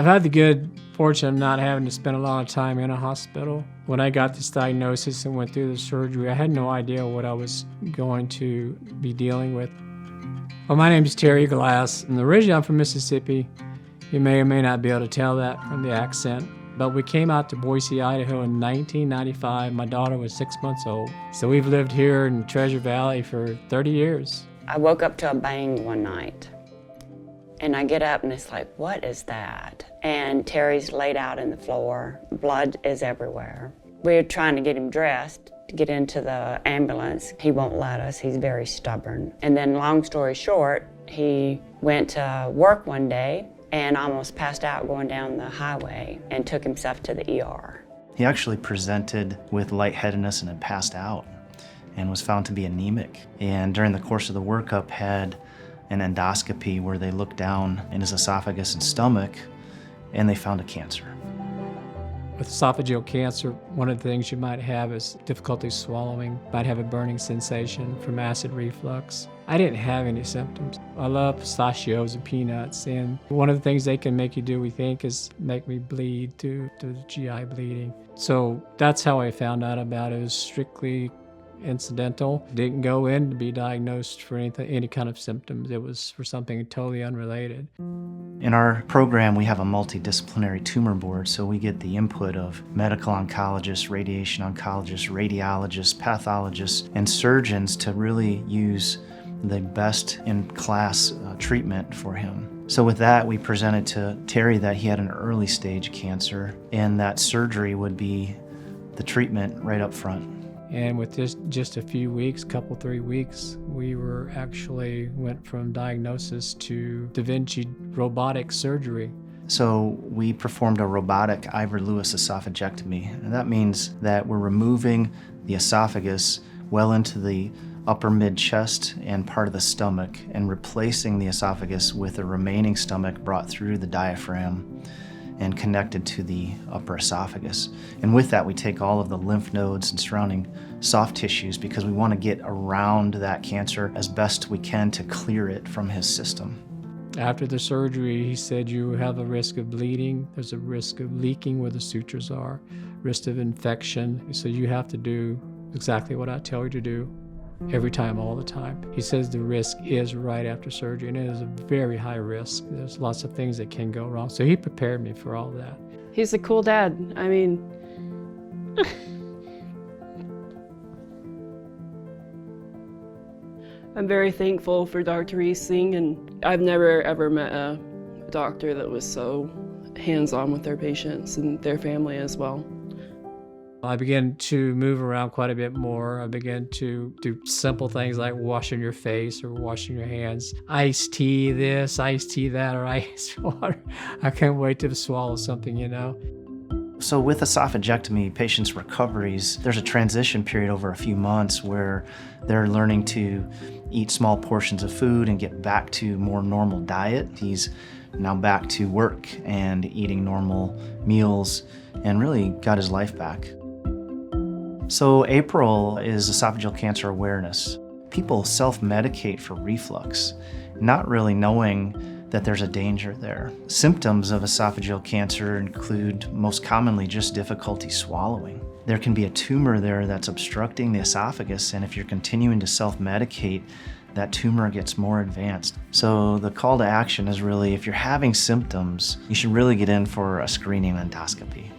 I've had the good fortune of not having to spend a lot of time in a hospital. When I got this diagnosis and went through the surgery, I had no idea what I was going to be dealing with. Well, my name is Terry Glass, and originally I'm from Mississippi. You may or may not be able to tell that from the accent. But we came out to Boise, Idaho in 1995. My daughter was 6 months old. So we've lived here in Treasure Valley for 30 years. I woke up to a bang one night. And I get up and it's like, what is that? And Terry's laid out in the floor. Blood is everywhere. We're trying to get him dressed to get into the ambulance. He won't let us. He's very stubborn. And then long story short, he went to work one day and almost passed out going down the highway and took himself to the ER. He actually presented with lightheadedness and had passed out and was found to be anemic. And during the course of the workup had an endoscopy where they looked down in his esophagus and stomach and they found a cancer. With esophageal cancer, one of the things you might have is difficulty swallowing, might have a burning sensation from acid reflux. I didn't have any symptoms. I love pistachios and peanuts, and one of the things they can make you do, we think, is make me bleed to the GI bleeding. So that's how I found out about it. It was strictly incidental. Didn't go in to be diagnosed for any kind of symptoms. It was for something totally unrelated. In our program, we have a multidisciplinary tumor board, so we get the input of medical oncologists, radiation oncologists, radiologists, pathologists, and surgeons to really use the best-in-class treatment for him. So with that, we presented to Terry that he had an early stage cancer and that surgery would be the treatment right up front. And with just a few weeks, 3 weeks, we went from diagnosis to Vinci robotic surgery. So we performed a robotic Ivor-Lewis esophagectomy, and that means that we're removing the esophagus well into the upper mid-chest and part of the stomach and replacing the esophagus with a remaining stomach brought through the diaphragm and connected to the upper esophagus. And with that, we take all of the lymph nodes and surrounding soft tissues because we want to get around that cancer as best we can to clear it from his system. After the surgery, he said you have a risk of bleeding, there's a risk of leaking where the sutures are, risk of infection, so you have to do exactly what I tell you to do every time, all the time. He says the risk is right after surgery, and it is a very high risk. There's lots of things that can go wrong, so he prepared me for all that. He's a cool dad. I mean, I'm very thankful for Dr. Reising, and I've never ever met a doctor that was so hands-on with their patients and their family as well. I began to move around quite a bit more. I began to do simple things like washing your face or washing your hands. Iced tea this, iced tea that, or ice water. I can't wait to swallow something, you know. So with esophagectomy, patients' recoveries, there's a transition period over a few months where they're learning to eat small portions of food and get back to more normal diet. He's now back to work and eating normal meals and really got his life back. So April is esophageal cancer awareness. People self-medicate for reflux, not really knowing that there's a danger there. Symptoms of esophageal cancer include most commonly just difficulty swallowing. There can be a tumor there that's obstructing the esophagus, and if you're continuing to self-medicate, that tumor gets more advanced. So the call to action is really, if you're having symptoms, you should really get in for a screening endoscopy.